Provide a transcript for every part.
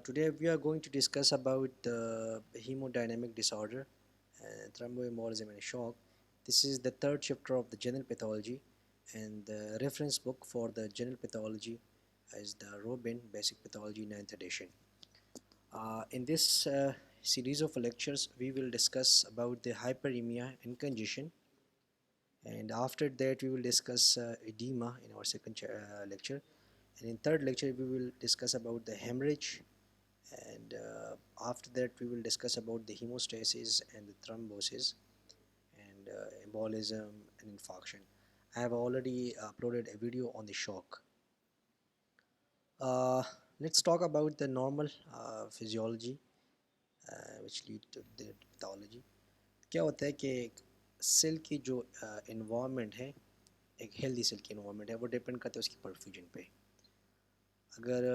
Today we are going to discuss about the hemodynamic disorder, thromboembolism and shock. This is the third chapter of the general pathology, and the reference book for the general pathology is the Robin Basic Pathology 9th edition. In this series of lectures, we will discuss about the hyperemia and congestion, and after that we will discuss edema in our second lecture, and in third lecture we will discuss about the hemorrhage, and after that we will discuss about the hemostasis and the thrombosis and embolism and infarction. I have already uploaded a video on the shock. uh, let's talk about the normal physiology which lead to the pathology. क्या होता है कि cell की जो environment है, एक healthy cell की environment है, वो डिपेंड करता है उसकी परफ्यूजन पे. अगर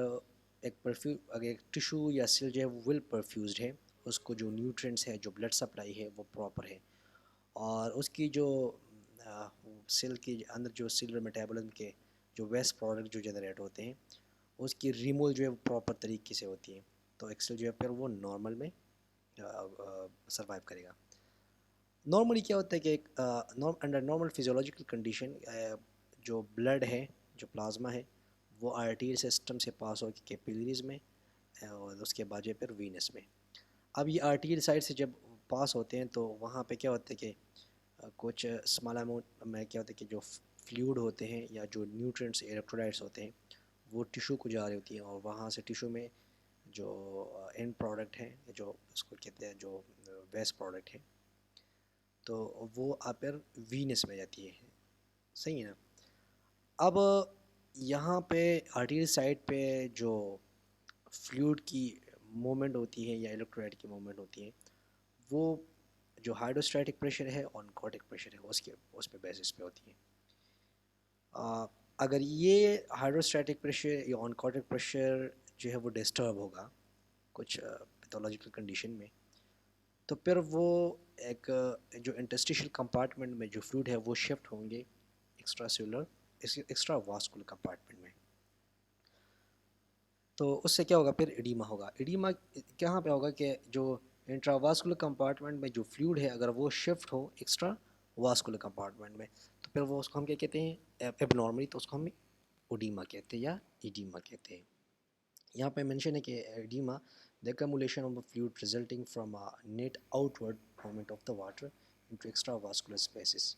अगर एक टिश्यू या सेल जो है वो वेल परफ्यूज्ड है, उसको जो न्यूट्रिएंट्स है, जो ब्लड सप्लाई है वो प्रॉपर है, और उसकी जो सेल के अंदर जो सेलुलर मेटाबॉलिज्म के जो वेस्ट प्रोडक्ट जो जनरेट होते हैं, उसकी रिमूवल जो है वो प्रॉपर तरीके से होती है, तो एक सेल जो है फिर वो नॉर्मल में सर्वाइव करेगा. नॉर्मली क्या होता है कि एक अंडर नॉर्मल फिजियोलॉजिकल कंडीशन जो ब्लड है, जो प्लाज्मा है, वो आर्टीरियल सिस्टम से पास हो के कैपिलरीज में और उसके बाद जो फिर वीनस में. अब ये आर्टीरियल साइड से जब पास होते हैं तो वहाँ पे क्या होता है कि कुछ स्मॉल अमाउंट में क्या होता है कि जो फ्लूइड होते हैं या जो न्यूट्रिएंट्स इलेक्ट्रोलाइट्स होते हैं वो टिश्यू को जा रही होती हैं, और वहाँ से टिश्यू में जो एंड प्रोडक्ट है, जो उसको कहते हैं जो वेस्ट प्रोडक्ट है, तो वो आकर वीनस में जाती है. सही है ना. अब यहाँ पे आर्टीरियल साइड पे जो फ्लूइड की मूवमेंट होती है या इलेक्ट्रोलाइट की मूवमेंट होती है, वो जो हाइड्रोस्टैटिक प्रेशर है और ऑनकोटिक प्रेशर है उसके उस पे बेसिस पे होती है. अगर ये हाइड्रोस्टैटिक प्रेशर या ऑनकोटिक प्रेशर जो है वो डिस्टर्ब होगा कुछ पैथोलॉजिकल कंडीशन में, तो फिर वो एक जो इंटरस्टिशियल कंपार्टमेंट में जो फ्लूइड है वो शिफ्ट होंगे extra cellular extra vascular compartment में. तो उससे क्या होगा, फिर एडिमा होगा. एडिमा कहाँ पे होगा कि जो इंट्रावास्कुलर कंपार्टमेंट में जो फ्लूइड है अगर वो शिफ्ट हो एक्स्ट्रा वास्कुलर कंपार्टमेंट में, तो फिर वो उसको हम क्या कहते हैं, एबनॉर्मली, तो उसको हम ओडीमा कहते हैं या एडिमा कहते हैं. यहाँ पे मेंशन है कि oedema the accumulation of fluid resulting from a net outward movement of the water into extravascular spaces.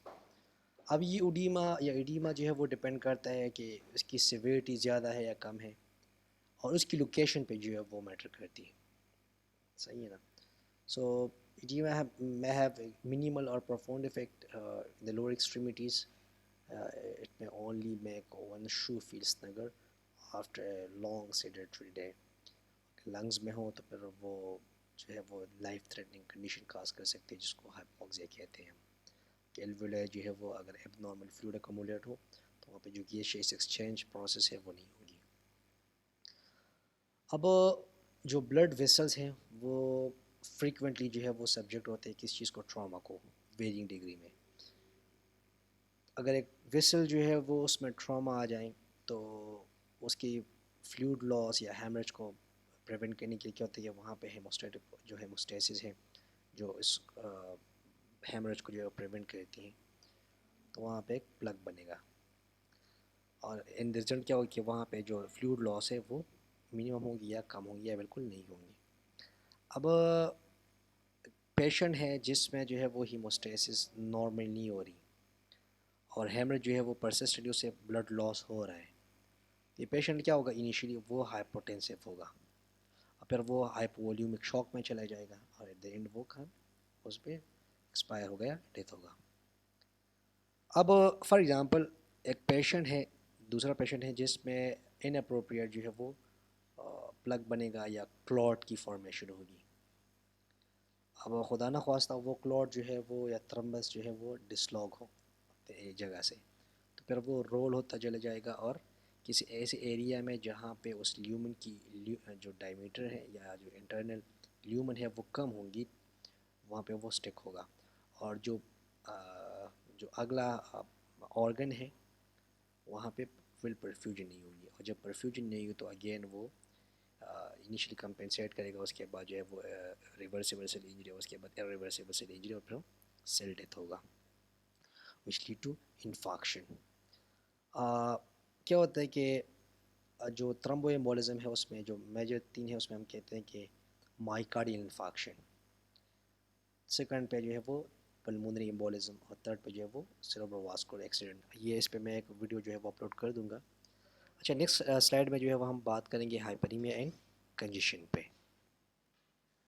अब ये ओडीमा या एडिमा जो है वो डिपेंड करता है कि इसकी सिवियरिटी ज़्यादा है या कम है, और उसकी लोकेशन पे जो है वो मैटर करती है. सही है ना. सो edema may have a minimal or profound effect in the lower extremities. It may only make one shoe feel snugger after a long sedentary day. Lungs में हो तो फिर वो जो है वो लाइफ थ्रेटनिंग कंडीशन काज कर सकते हैं, जिसको हाइपोक्सिया कहते हैं. कि एल्वेओलाई जो है वो अगर एबनॉर्मल फ्लूइड अकोमोलेट हो तो वहाँ पे जो गैसियस एक्सचेंज प्रोसेस है वो नहीं होगी. अब जो ब्लड वेसल्स हैं वो फ्रीक्वेंटली जो है वो सब्जेक्ट होते हैं किस चीज़ को, ट्रॉमा को, वेरिंग डिग्री में. अगर एक वेसल जो है वो उसमें ट्रॉमा आ जाए तो उसकी फ्लूइड लॉस या हैमरेज को प्रिवेंट करने के लिए क्या होता है, वहाँ पे हेमोस्टेटिक जो हेमोस्टेसिस है जो इस हैमरेज को जो है प्रिवेंट करती हैं, तो वहाँ पे एक प्लग बनेगा, और इन रिजल्ट क्या होगा कि वहाँ पे जो फ्लूइड लॉस है वो मिनिमम होगी या कम होगी या बिल्कुल नहीं होंगी. अब पेशेंट है जिसमें जो है वो हीमोस्टेसिस नॉर्मल नहीं हो रही और हेमरेज जो है वो परसिस्टेंटली उससे ब्लड लॉस हो रहा है, ये पेशेंट क्या होगा, इनिशियली वो हाइपोटेंसिव होगा, और फिर वो हाइपोवॉल्यूमिक शॉक में चला जाएगा, और एट द एंड वो खान उस पर एक्सपायर हो गया, डेथ होगा. अब फॉर एग्ज़ाम्पल एक पेशेंट है, दूसरा पेशेंट है जिसमें इनअप्रोप्रिएट जो है वो प्लग बनेगा या क्लॉट की फॉर्मेशन होगी. अब खुदा न ख्वास्ता वो क्लॉट जो है वो या थ्रम्बस जो है वो डिसलॉग हो एक जगह से, तो फिर वो रोल होता चला जाएगा और किसी ऐसे एरिया में जहाँ पे उस ल्यूमन की जो डायमीटर है या जो इंटरनल ल्यूमन है वो कम होंगी, वहाँ पे वो स्टिक होगा, और जो अगला ऑर्गन है वहाँ पे विल परफ्यूजन नहीं होगी, और जब परफ्यूजन नहीं होगी तो अगेन वो انیشلی کمپنسیٹ کرے گا، اس کے بعد جو ہے وہ ریورسیبل سیل انجری، اس کے بعد ارریورسیبل سیل انجری، اور پھر سیل ڈیتھ ہوگا وچ لیڈ ٹو انفارکشن۔ کیا ہوتا ہے کہ جو تھرمبو ایمبولزم ہے اس میں جو میجر 3 ہے، اس میں ہم کہتے ہیں کہ مائیکارڈیل انفارکشن، سیکنڈ پہ جو ہے وہ پلمونری ایمبولزم، اور تھرڈ پہ جو ہے وہ سیریبرو واسکولر ایکسیڈنٹ۔ یہ اس پہ میں ایک ویڈیو جو ہے وہ اپلوڈ کر دوں گا۔ اچھا، نیکسٹ سلائڈ میں جو ہے وہ ہم بات کریں گے ہائپریمیا اینڈ کنجیشن پہ۔